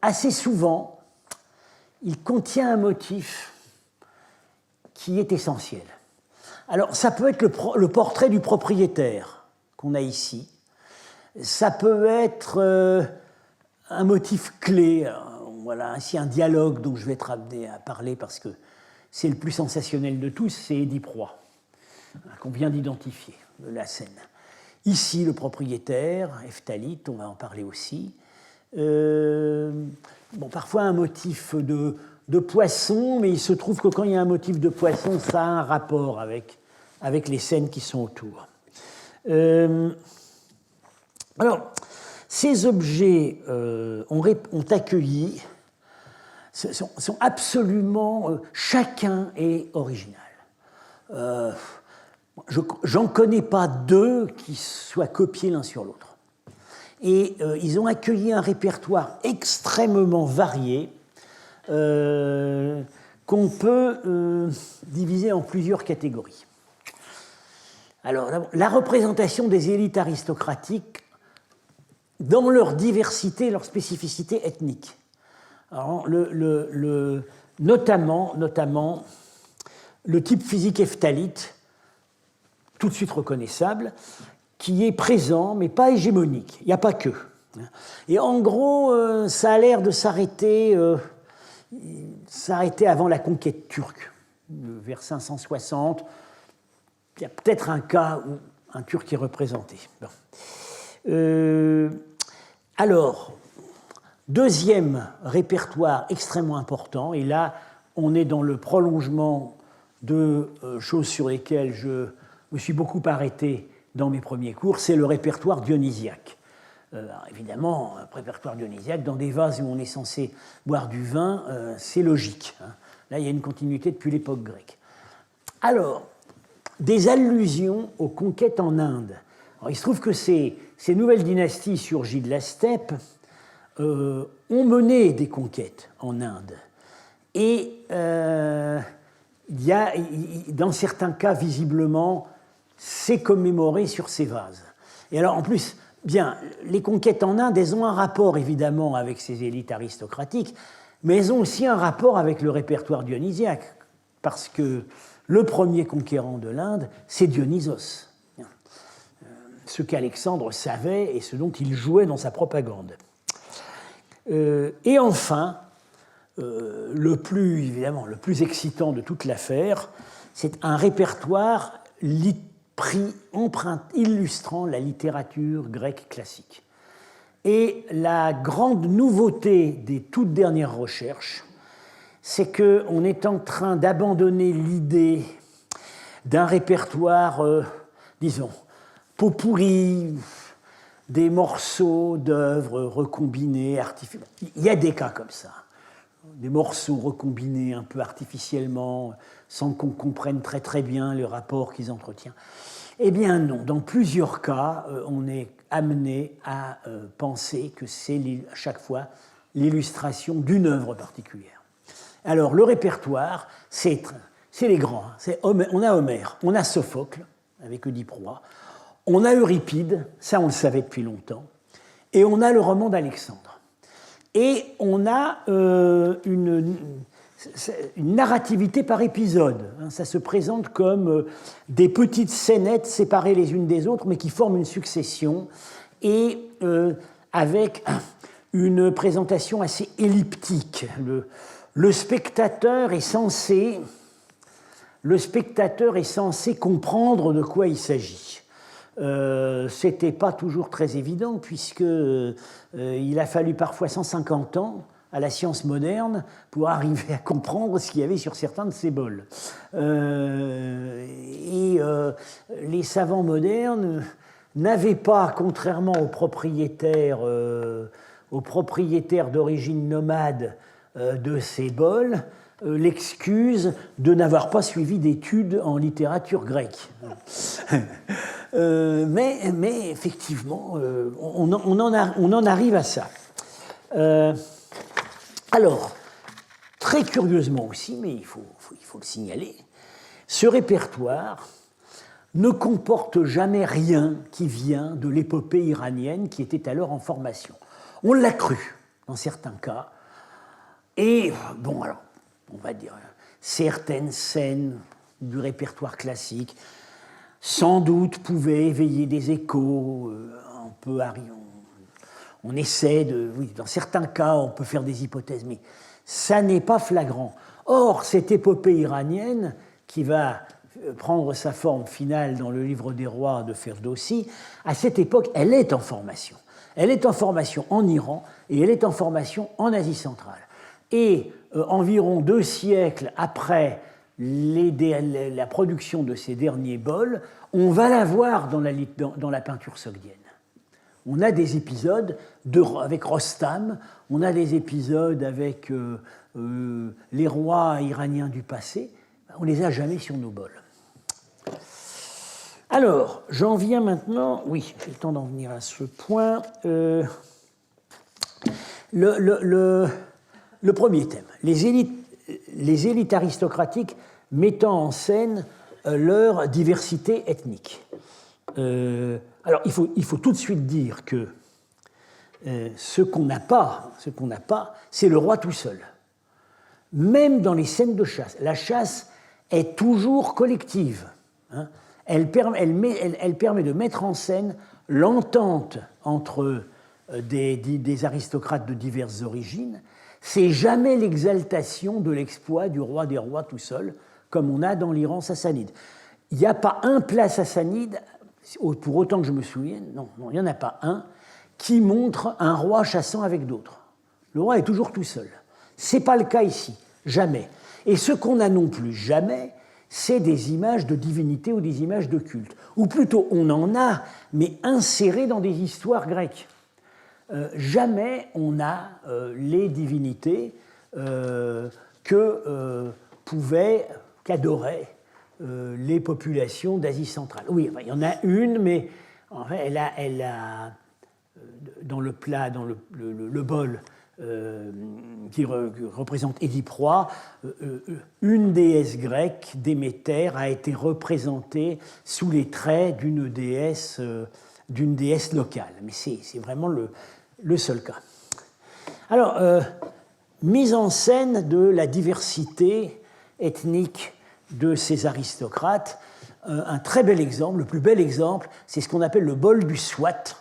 assez souvent, il contient un motif qui est essentiel. Alors, ça peut être le portrait du propriétaire qu'on a ici. Ça peut être un motif clé. Voilà, ainsi un dialogue dont je vais être amené à parler parce que c'est le plus sensationnel de tous, c'est Édipe Roi, qu'on vient d'identifier, de la scène. Ici, le propriétaire, Ephtalite, on va en parler aussi. Parfois un motif de poisson, mais il se trouve que quand il y a un motif de poisson, ça a un rapport avec les scènes qui sont autour. Alors, ces objets ont accueilli, sont absolument, chacun est original. J'en connais pas deux qui soient copiés l'un sur l'autre. Et ils ont accueilli un répertoire extrêmement varié qu'on peut diviser en plusieurs catégories. Alors, la représentation des élites aristocratiques dans leur diversité, leur spécificité ethnique. Alors, notamment le type physique ephtalite, tout de suite reconnaissable, qui est présent, mais pas hégémonique. Il n'y a pas que. Et en gros, ça a l'air de s'arrêter avant la conquête turque, vers 560. Il y a peut-être un cas où un Turc est représenté. Bon. Alors, deuxième répertoire extrêmement important, et là, on est dans le prolongement de choses sur lesquelles je me suis beaucoup arrêté dans mes premiers cours, c'est le répertoire dionysiaque. Évidemment, un répertoire dionysiaque, dans des vases où on est censé boire du vin, c'est logique. Hein. Là, il y a une continuité depuis l'époque grecque. Alors, des allusions aux conquêtes en Inde. Alors, il se trouve que ces nouvelles dynasties surgies de la steppe ont mené des conquêtes en Inde. Et il y a, dans certains cas, visiblement, c'est commémoré sur ces vases. Et alors, en plus, bien, les conquêtes en Inde, elles ont un rapport, évidemment, avec ces élites aristocratiques, mais elles ont aussi un rapport avec le répertoire dionysiaque, parce que le premier conquérant de l'Inde, c'est Dionysos. Ce qu'Alexandre savait et ce dont il jouait dans sa propagande. Et enfin, le plus excitant de toute l'affaire, c'est un répertoire illustrant la littérature grecque classique. Et la grande nouveauté des toutes dernières recherches, c'est qu'on est en train d'abandonner l'idée d'un répertoire, disons, pot pourri, des morceaux d'œuvres recombinés, il y a des cas comme ça, des morceaux recombinés un peu artificiellement, sans qu'on comprenne très très bien le rapport qu'ils entretiennent. Eh bien non, dans plusieurs cas, on est amené à penser que c'est à chaque fois l'illustration d'une œuvre particulière. Alors le répertoire, c'est les grands. On a Homère, on a Sophocle, avec Oedipe Roi, on a Euripide, ça on le savait depuis longtemps, et on a le roman d'Alexandre. Et on a une narrativité par épisode. Ça se présente comme des petites scénettes séparées les unes des autres, mais qui forment une succession, et avec une présentation assez elliptique. Le spectateur est censé comprendre de quoi il s'agit. C'était pas toujours très évident, puisque il a fallu parfois 150 ans à la science moderne pour arriver à comprendre ce qu'il y avait sur certains de ces bols. Les savants modernes n'avait pas, contrairement aux propriétaires d'origine nomade de ces bols, l'excuse de n'avoir pas suivi d'études en littérature grecque. Mais effectivement, on en arrive à ça. Alors, très curieusement aussi, mais il faut le signaler, ce répertoire ne comporte jamais rien qui vient de l'épopée iranienne qui était alors en formation. On l'a cru, dans certains cas, et bon, alors, on va dire, certaines scènes du répertoire classique, sans doute, pouvaient éveiller des échos, on essaie de... Oui, dans certains cas, on peut faire des hypothèses, mais ça n'est pas flagrant. Or, cette épopée iranienne, qui va prendre sa forme finale dans le livre des rois de Ferdowsi, à cette époque, elle est en formation. Elle est en formation en Iran et elle est en formation en Asie centrale. Et environ 2 siècles après la production de ces derniers bols, on va la voir dans la peinture sogdienne. On a des épisodes avec Rostam, on a des épisodes avec les rois iraniens du passé, on ne les a jamais sur nos bols. Alors, j'en viens maintenant, oui, j'ai le temps d'en venir à ce point. Le premier thème, les élites aristocratiques mettant en scène leur diversité ethnique. Alors, il faut tout de suite dire que ce qu'on n'a pas, c'est le roi tout seul. Même dans les scènes de chasse, la chasse est toujours collective. Hein. Elle permet de mettre en scène l'entente entre des aristocrates de diverses origines. C'est jamais l'exaltation de l'exploit du roi des rois tout seul, comme on a dans l'Iran sassanide. Il n'y a pas un plat sassanide, pour autant que je me souvienne, non, il n'y en a pas un, qui montre un roi chassant avec d'autres. Le roi est toujours tout seul. Ce n'est pas le cas ici, jamais. Et ce qu'on n'a non plus jamais, c'est des images de divinité ou des images de culte. Ou plutôt, on en a, mais insérées dans des histoires grecques. Jamais on a les divinités qu'adoraient les populations d'Asie centrale. Oui, il y en a une, mais en fait, elle a dans le plat, dans le bol qui représente Édipe-Roi, une déesse grecque, Déméter, a été représentée sous les traits d'une déesse locale. Mais c'est vraiment le seul cas. Alors, mise en scène de la diversité ethnique de ces aristocrates, un très bel exemple, le plus bel exemple, c'est ce qu'on appelle le bol du Swat,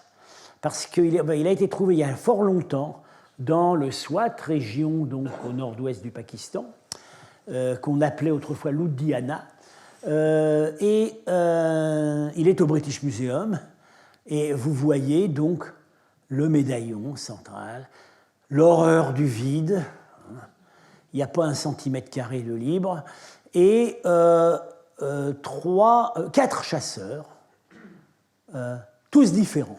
parce qu'il a été trouvé il y a fort longtemps dans le Swat, région donc au nord-ouest du Pakistan, qu'on appelait autrefois l'Udhyana, et il est au British Museum, et vous voyez donc le médaillon central, l'horreur du vide, il n'y a pas 1 centimètre carré de libre, et 4 chasseurs, tous différents,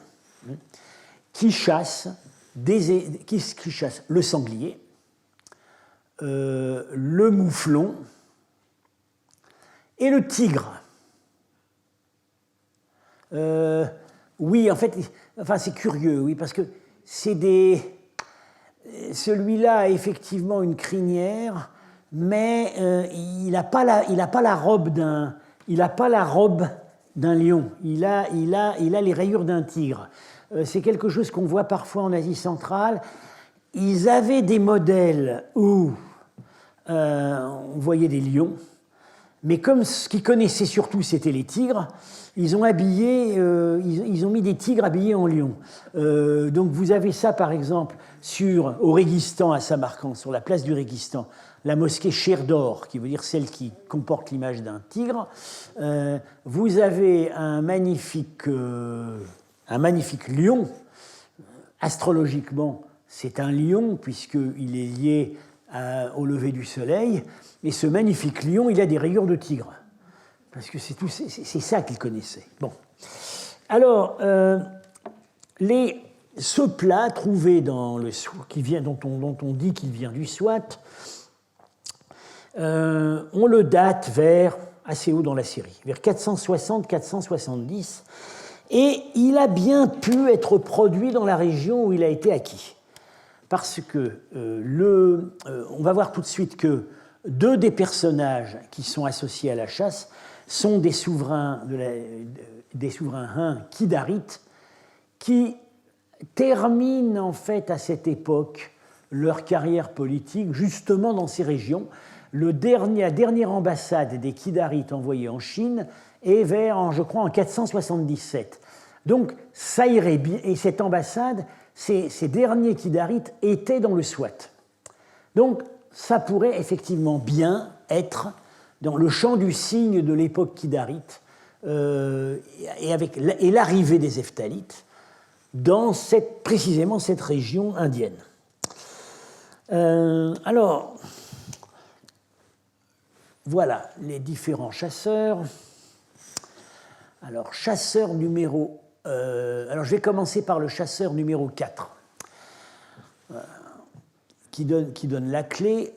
qui chassent le sanglier, le mouflon et le tigre. Oui, en fait, c'est curieux, oui, parce que celui-là a effectivement une crinière, mais il n'a pas la robe d'un lion. Il a les rayures d'un tigre. C'est quelque chose qu'on voit parfois en Asie centrale. Ils avaient des modèles où on voyait des lions, mais comme ce qu'ils connaissaient surtout, c'était les tigres, ils ont mis des tigres habillés en lions. Donc vous avez ça, par exemple, au Régistan, à Samarcande, sur la place du Régistan, la mosquée Sherdor, qui veut dire celle qui comporte l'image d'un tigre. Vous avez un magnifique lion. Astrologiquement, c'est un lion, puisqu'il est lié au lever du soleil. Et ce magnifique lion, il a des rayures de tigre. Parce que c'est ça qu'il connaissait. Bon. Alors, ce plat trouvé dans le dont on dit qu'il vient du Swat, on le date vers assez haut dans la Syrie, vers 460-470, et il a bien pu être produit dans la région où il a été acquis. Parce que on va voir tout de suite que deux des personnages qui sont associés à la chasse sont des souverains Huns kidarites qui terminent en fait à cette époque leur carrière politique justement dans ces régions. La dernière ambassade des Kidarites envoyée en Chine est je crois, en 477. Donc, ça irait bien. Et cette ambassade, ces derniers Kidarites étaient dans le Swat. Donc, ça pourrait effectivement bien être dans le champ du cygne de l'époque Kidarite et l'arrivée des Hephthalites dans précisément cette région indienne. Alors, voilà les différents chasseurs. Alors, chasseur numéro... alors, je vais commencer par le chasseur numéro 4, qui donne la clé.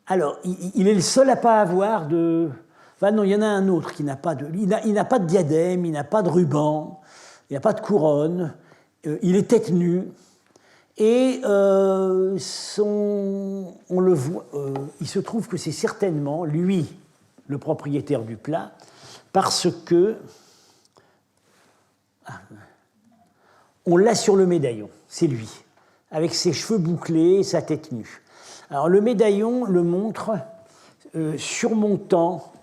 Alors, il est le seul à ne pas avoir de... Enfin, non, il y en a un autre qui n'a pas de... Il n'a pas de diadème, il n'a pas de ruban, il n'a pas de couronne, il est tête nue. Et on le voit, il se trouve que c'est certainement lui, le propriétaire du plat, parce que on l'a sur le médaillon, c'est lui, avec ses cheveux bouclés et sa tête nue. Alors le médaillon le montre surmontant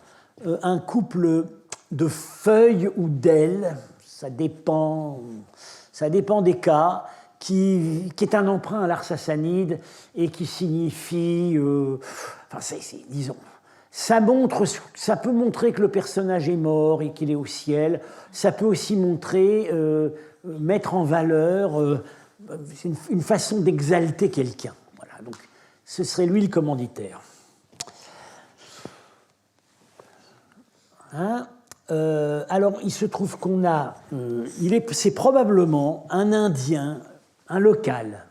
un couple de feuilles ou d'ailes, ça dépend des cas, qui est un emprunt à l'art sassanide et qui signifie, disons, ça peut montrer que le personnage est mort et qu'il est au ciel. Ça peut aussi montrer, mettre en valeur, c'est une façon d'exalter quelqu'un. Voilà, donc ce serait lui le commanditaire. Hein, alors, il se trouve qu'on a, c'est probablement un Indien, un local.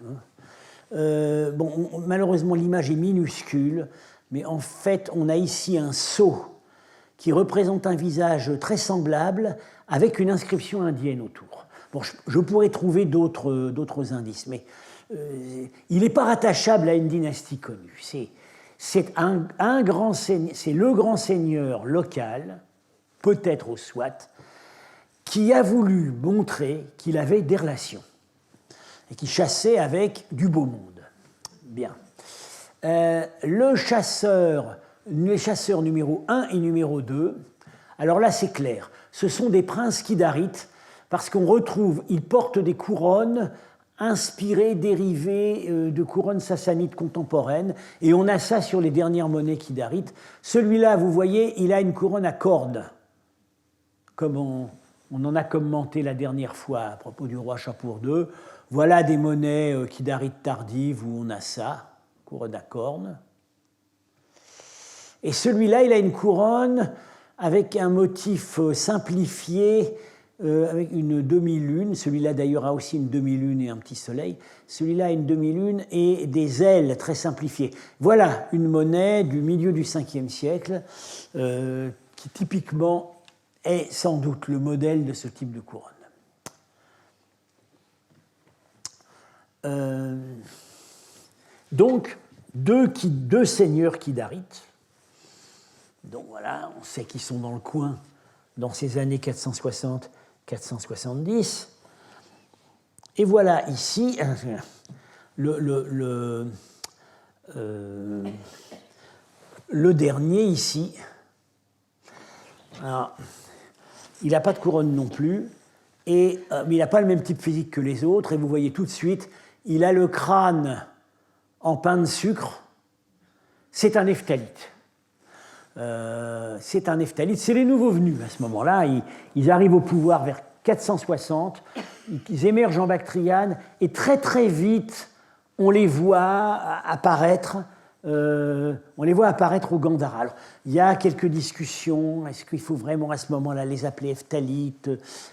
Malheureusement, l'image est minuscule, mais en fait, on a ici un sceau qui représente un visage très semblable avec une inscription indienne autour. Bon, je pourrais trouver d'autres indices, mais il n'est pas rattachable à une dynastie connue. C'est le grand seigneur local, peut-être au Swat, qui a voulu montrer qu'il avait des relations et qui chassait avec du beau monde. Bien. Les chasseurs numéro 1 et numéro 2, alors là c'est clair, ce sont des princes kidarites, parce qu'on retrouve, ils portent des couronnes inspirées, dérivées de couronnes sassanides contemporaines, et on a ça sur les dernières monnaies kidarites. Celui-là, vous voyez, il a une couronne à cordes, comme on en a commenté la dernière fois à propos du roi Shapur II. Voilà des monnaies kidarites tardives où on a ça, couronne à cornes. Et celui-là, il a une couronne avec un motif simplifié, avec une demi-lune. Celui-là, d'ailleurs, a aussi une demi-lune et un petit soleil. Celui-là a une demi-lune et des ailes très simplifiées. Voilà une monnaie du milieu du 5e siècle qui, typiquement, est sans doute le modèle de ce type de couronne. Donc, deux seigneurs kidarites. Donc voilà, on sait qu'ils sont dans le coin dans ces années 460-470. Et voilà ici le dernier ici. Alors, il n'a pas de couronne non plus, mais il n'a pas le même type physique que les autres. Et vous voyez tout de suite, il a le crâne en pain de sucre. C'est un Hephtalite. C'est les nouveaux venus à ce moment-là. Ils arrivent au pouvoir vers 460, ils émergent en Bactriane et très très vite, on les voit apparaître on les voit apparaître au Gandhara. Alors, il y a quelques discussions. Est-ce qu'il faut vraiment à ce moment-là les appeler Hephthalites?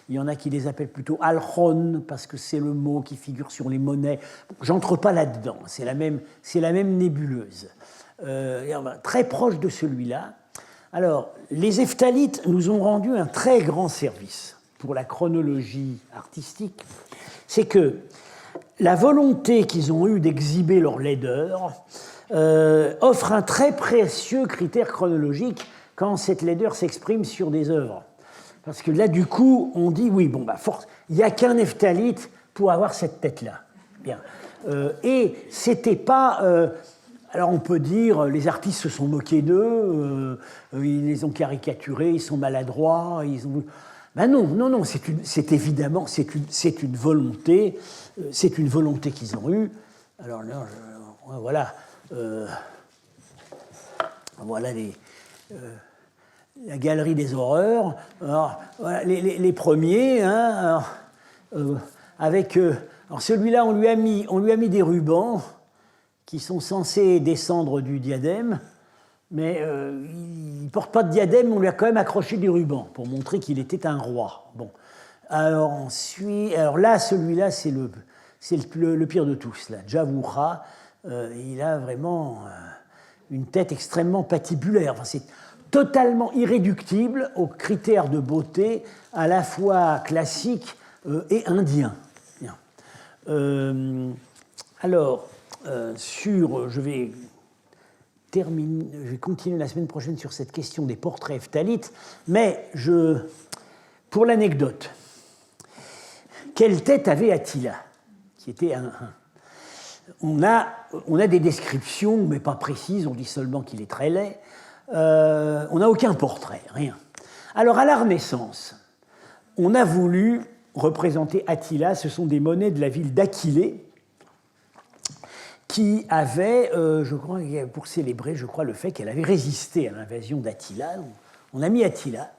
Il y en a qui les appellent plutôt Alchon, parce que c'est le mot qui figure sur les monnaies. J'entre pas là-dedans, c'est la même nébuleuse. Très proche de celui-là. Alors, les Hephthalites nous ont rendu un très grand service pour la chronologie artistique. C'est que la volonté qu'ils ont eue d'exhiber leur laideur offre un très précieux critère chronologique quand cette laideur s'exprime sur des œuvres. Parce que là, du coup, on dit, oui, bon, force, il n'y a qu'un Hephtalite pour avoir cette tête-là. Bien. Et c'était pas... alors on peut dire, les artistes se sont moqués d'eux, ils les ont caricaturés, ils sont maladroits, ils ont... Ben non, c'est évidemment, c'est une volonté qu'ils ont eue. Alors là, voilà... voilà la galerie des horreurs. Alors, voilà, les premiers, hein, avec alors celui-là, on lui a mis des rubans qui sont censés descendre du diadème, mais il ne porte pas de diadème, on lui a quand même accroché des rubans pour montrer qu'il était un roi. Bon, alors là, celui-là, c'est le pire de tous, là, Javuha. Il a vraiment une tête extrêmement patibulaire. Enfin, c'est totalement irréductible aux critères de beauté à la fois classiques et indiens. Je vais continuer la semaine prochaine sur cette question des portraits Hephthalites, mais pour l'anecdote, quelle tête avait Attila, qui était un on a des descriptions, mais pas précises, on dit seulement qu'il est très laid. On n'a aucun portrait, rien. Alors, à la Renaissance, on a voulu représenter Attila, ce sont des monnaies de la ville d'Aquilée, qui avait, je crois, pour célébrer, je crois, le fait qu'elle avait résisté à l'invasion d'Attila. On a mis Attila.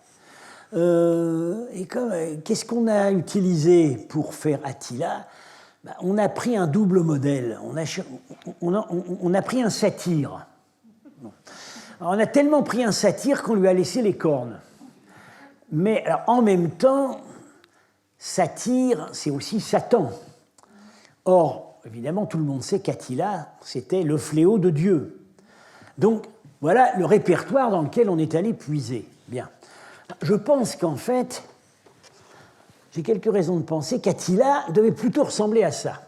Qu'est-ce qu'on a utilisé pour faire Attila? On a pris un double modèle, on a pris un satyre. Alors, on a tellement pris un satyre qu'on lui a laissé les cornes. Mais alors, en même temps, satyre, c'est aussi Satan. Or, évidemment, tout le monde sait qu'Attila, c'était le fléau de Dieu. Donc, voilà le répertoire dans lequel on est allé puiser. Bien. Je pense qu'en fait... J'ai quelques raisons de penser qu'Attila devait plutôt ressembler à ça.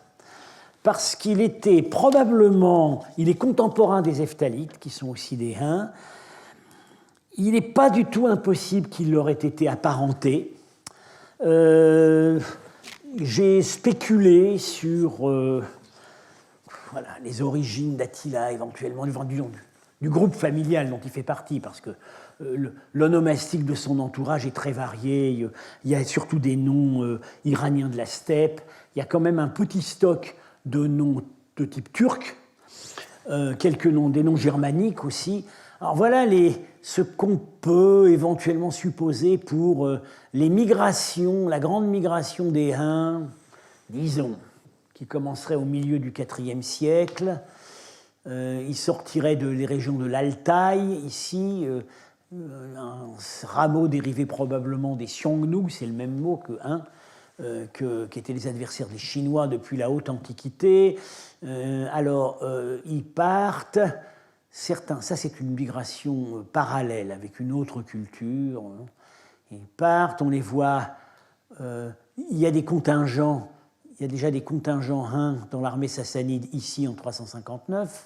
Parce qu'il était probablement, il est contemporain des Hephthalites, qui sont aussi des Huns. Il n'est pas du tout impossible qu'il leur ait été apparenté. J'ai spéculé sur les origines d'Attila, éventuellement du groupe familial dont il fait partie, parce que l'onomastique de son entourage est très varié. Il y a surtout des noms iraniens de la steppe. Il y a quand même un petit stock de noms de type turc, quelques noms, des noms germaniques aussi. Alors voilà ce qu'on peut éventuellement supposer pour les migrations, la grande migration des Huns, disons, qui commencerait au milieu du IVe siècle. Ils sortiraient des régions de l'Altaï, ici, un rameau dérivé probablement des Xiongnu, c'est le même mot que Hun, qui étaient les adversaires des Chinois depuis la haute antiquité. Ils partent, certains, ça c'est une migration parallèle avec une autre culture. Ils partent, on les voit, il y a des contingents, il y a déjà des contingents Huns dans l'armée sassanide ici en 359.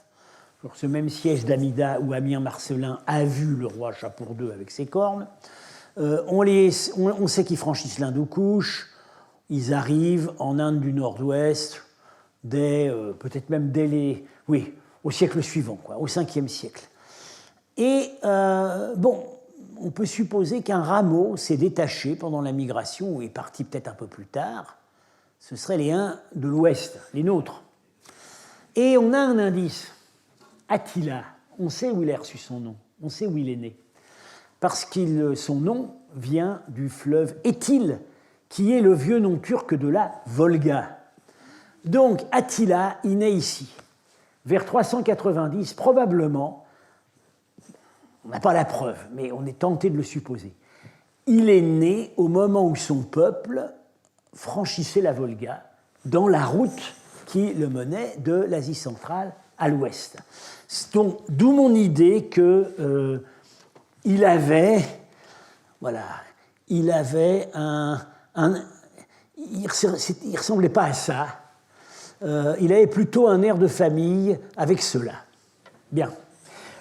Alors, ce même siège d'Amida où Amien Marcellin a vu le roi Chapour II avec ses cornes. On sait qu'ils franchissent l'Hindoukouche, ils arrivent en Inde du Nord-Ouest, peut-être même au siècle suivant, au 5e siècle. Et on peut supposer qu'un rameau s'est détaché pendant la migration, ou est parti peut-être un peu plus tard. Ce seraient les Huns de l'Ouest, les nôtres. Et on a un indice. Attila, on sait où il a reçu son nom, on sait où il est né. Parce que son nom vient du fleuve Éthyle, qui est le vieux nom turc de la Volga. Donc Attila, il naît ici. vers 390, probablement, on n'a pas la preuve, mais on est tenté de le supposer, il est né au moment où son peuple franchissait la Volga dans la route qui le menait de l'Asie centrale à l'ouest. D'où mon idée qu'il avait, voilà, il avait il ne ressemblait pas à ça. Il avait plutôt un air de famille avec cela. Bien.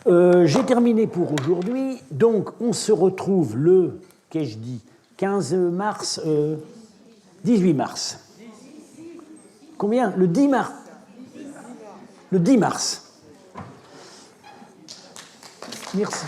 J'ai terminé pour aujourd'hui. Donc, on se retrouve le, qu'ai-je dit, 15 mars, 18 mars. Combien? Le 10 mars. Le 10 mars. Merci.